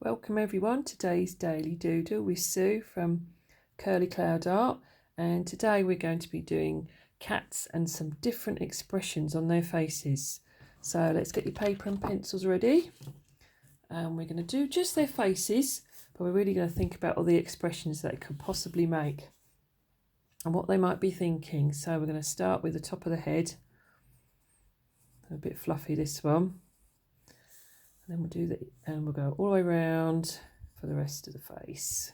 Welcome everyone, today's Daily Doodle with Sue from Curly Cloud Art, and today we're going to be doing cats and some different expressions on their faces. So let's get your paper and pencils ready, and we're going to do just their faces, but we're really going to think about all the expressions that it could possibly make and what they might be thinking. So we're going to start with the top of the head, a bit fluffy this one. Then we'll do that, and we'll go all the way around for the rest of the face.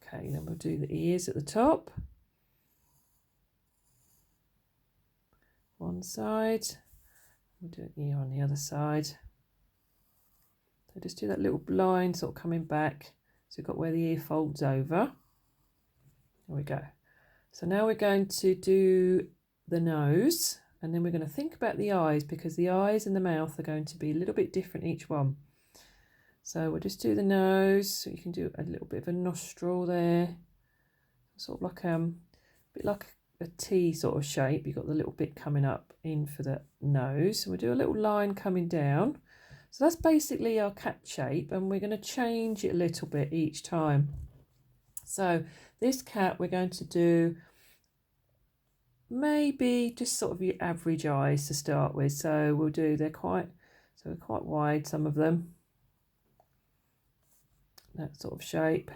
Okay, then we'll do the ears at the top. One side. We'll do an ear on the other side. So just do that little line sort of coming back. So we've got where the ear folds over. There we go. So now we're going to do the nose. And then we're going to think about the eyes, because the eyes and the mouth are going to be a little bit different each one. So we'll just do the nose. So you can do a little bit of a nostril there, sort of like a bit like a T sort of shape. You've got the little bit coming up in for the nose. So we'll do a little line coming down. So that's basically our cat shape, and we're going to change it a little bit each time. So this cat we're going to do maybe just sort of your average eyes to start with. So we'll do, they're quite wide, some of them, that sort of shape,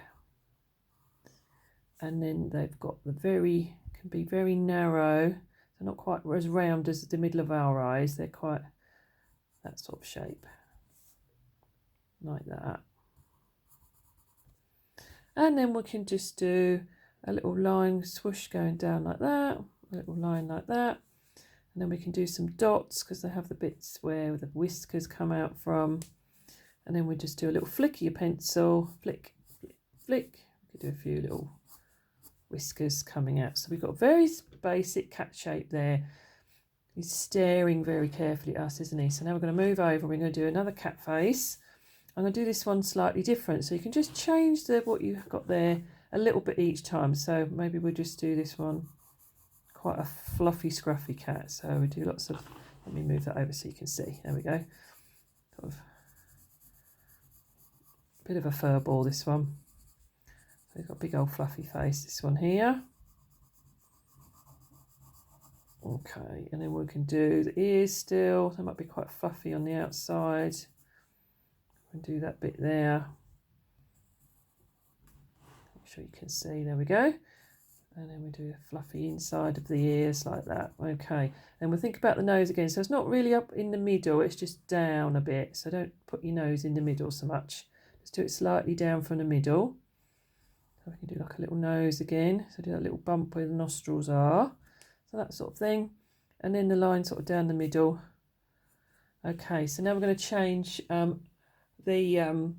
and then they've got the can be very narrow. They're not quite as round as the middle of our eyes. They're quite that sort of shape, like that. And then we can just do a little line swoosh going down like that, a little line like that, and then we can do some dots because they have the bits where the whiskers come out from, and then we just do a little flick of your pencil, flick, flick, flick. We could do a few little whiskers coming out. So we've got a very basic cat shape there. He's staring very carefully at us, isn't he? So now we're going to move over. We're going to do another cat face. I'm going to do this one slightly different, so you can just change what you've got there a little bit each time. So maybe we'll just do this one quite a fluffy scruffy cat. So we do lots of, let me move that over so you can see. There we go. Sort of bit of a fur ball, this one. So we've got a big old fluffy face, this one here. Okay, and then we can do the ears still. They might be quite fluffy on the outside. We'll do that bit there. Make sure you can see, there we go. And then we do a fluffy inside of the ears like that. Okay, and we'll think about the nose again. So it's not really up in the middle, it's just down a bit. So don't put your nose in the middle so much. Just do it slightly down from the middle. So we can do like a little nose again. So do that little bump where the nostrils are. So that sort of thing. And then the line sort of down the middle. Okay, so now we're going to change the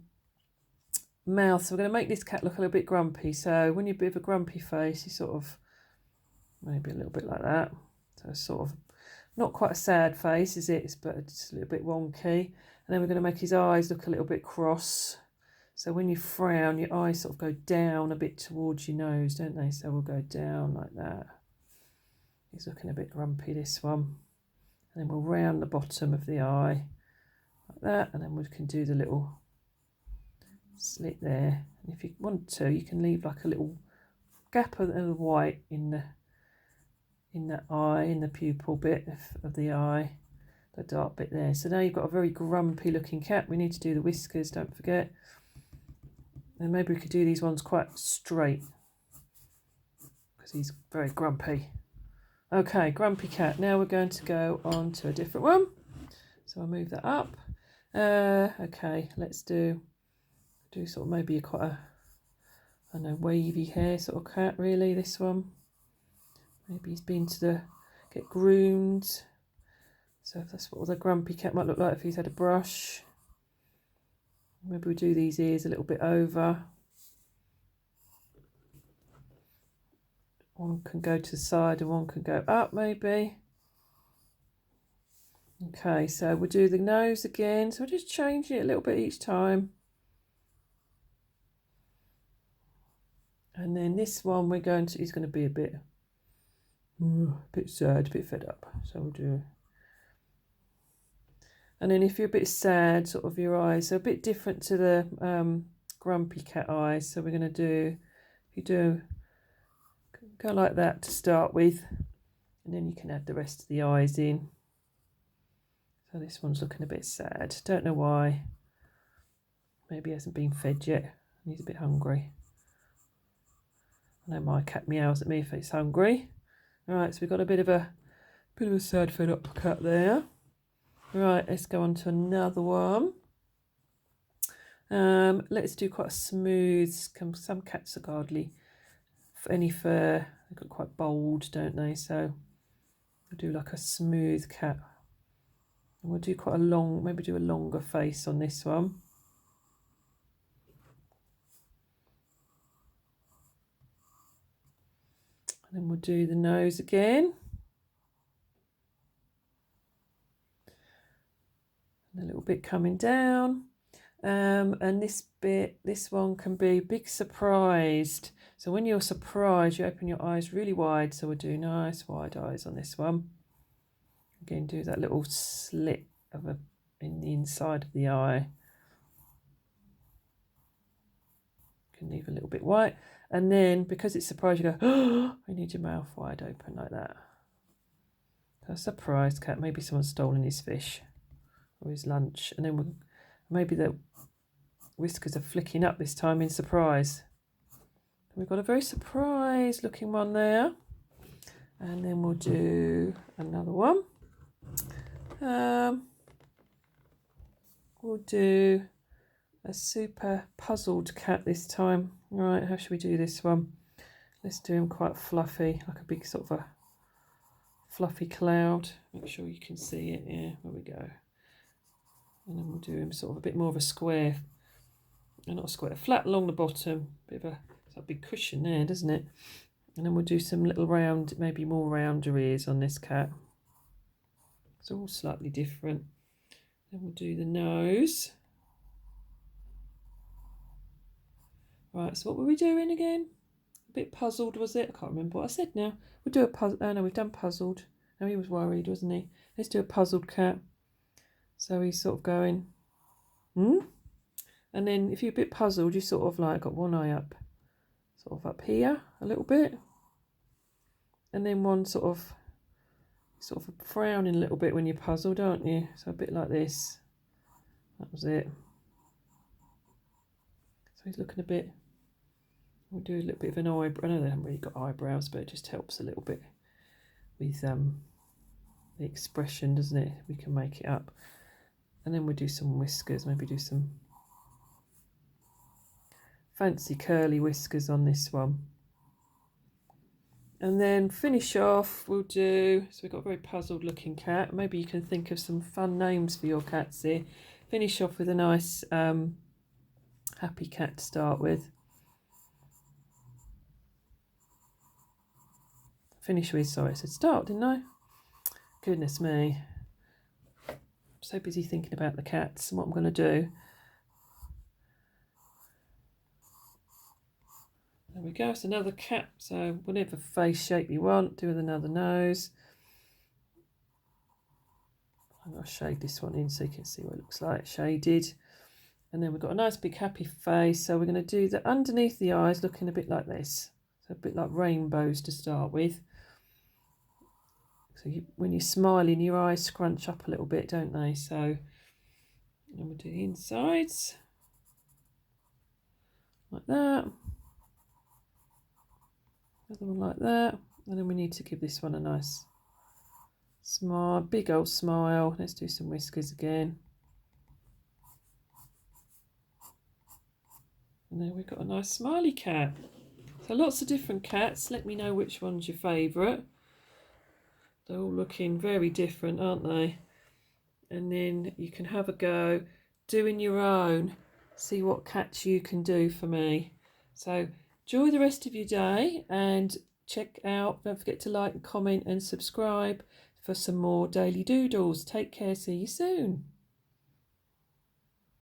mouth. So we're going to make this cat look a little bit grumpy. So when you're a bit of a grumpy face, you sort of maybe a little bit like that. So sort of not quite a sad face, is it? But just a little bit wonky. And then we're going to make his eyes look a little bit cross. So when you frown, your eyes sort of go down a bit towards your nose, don't they? So we'll go down like that. He's looking a bit grumpy, this one. And then we'll round the bottom of the eye like that, and then we can do the little slit there. And if you want to, you can leave like a little gap of white in that eye, in the pupil bit of the eye, the dark bit there. So now you've got a very grumpy looking cat. We need to do the whiskers, don't forget. And maybe we could do these ones quite straight because he's very grumpy. Okay, grumpy cat. Now we're going to go on to a different one. So I'll move that up. Okay, let's do sort of maybe quite a, I don't know, wavy hair sort of cat, really, this one. Maybe he's been to get groomed. So that's what the grumpy cat might look like if he's had a brush. Maybe we'll do these ears a little bit over. One can go to the side and one can go up, maybe. Okay, so we'll do the nose again. So we're just changing it a little bit each time. And then this one he's going to be a bit sad, a bit fed up. So we'll do And then if you're a bit sad, sort of your eyes are a bit different to the grumpy cat eyes. So we're going to do, if you do, go like that to start with. And then you can add the rest of the eyes in. So this one's looking a bit sad. Don't know why. Maybe he hasn't been fed yet. He's a bit hungry. I know my cat meows at me if it's hungry. Right, so we've got a bit of a sad fed up cat there. Right, let's go on to another one. Let's do quite a smooth. Some cats are hardly any fur. They've got quite bold, don't they? So we'll do like a smooth cat. And we'll do quite a long, maybe do a longer face on this one. And then we'll do the nose again. And a little bit coming down. And this one can be big surprised. So when you're surprised, you open your eyes really wide. So we'll do nice wide eyes on this one. Again, do that little slit in the inside of the eye. You can leave a little bit white. And then because it's surprised, you go, oh, you need your mouth wide open like that. So a surprised cat, maybe someone's stolen his fish or his lunch. And then maybe the whiskers are flicking up this time in surprise. We've got a very surprised looking one there. And then we'll do another one. We'll do a super puzzled cat this time. Right, how should we do this one? Let's do him quite fluffy, like a big sort of a fluffy cloud. Make sure you can see it. Yeah, there we go. And then we'll do him sort of a bit more of a square, not a square, flat along the bottom. Bit of it's a big cushion there, doesn't it? And then we'll do some little round, maybe more rounder ears on this cat. It's all slightly different. Then we'll do the nose. Right, so what were we doing again? A bit puzzled, was it? I can't remember what I said now. We'll do a puzzle. Oh no, we've done puzzled. No, he was worried, wasn't he? Let's do a puzzled cat. So he's sort of going, And then if you're a bit puzzled, you sort of like got one eye up, sort of up here a little bit. And then one sort of frowning a little bit when you're puzzled, aren't you? So a bit like this. That was it. So he's looking a bit, we'll do a little bit of an eyebrow. I know they haven't really got eyebrows, but it just helps a little bit with the expression, doesn't it? We can make it up. And then we'll do some whiskers, maybe do some fancy curly whiskers on this one. And then finish off, we'll do, so we've got a very puzzled looking cat. Maybe you can think of some fun names for your cats here. Finish off with a nice happy cat to start with. Finish with, sorry, I said start, didn't I? Goodness me. I'm so busy thinking about the cats and what I'm going to do. There we go, it's another cat. So whatever face shape you want, do with another nose. I'm going to shade this one in so you can see what it looks like, shaded. And then we've got a nice big happy face. So we're going to do the underneath the eyes looking a bit like this. So a bit like rainbows to start with. So when you're smiling, your eyes scrunch up a little bit, don't they? So and we'll do the insides. Like that. Another one like that. And then we need to give this one a nice smile, big old smile. Let's do some whiskers again. And then we've got a nice smiley cat. So lots of different cats. Let me know which one's your favourite. They're all looking very different, aren't they? And then you can have a go doing your own. See what cats you can do for me. So enjoy the rest of your day and check out. Don't forget to like, comment and subscribe for some more daily doodles. Take care. See you soon.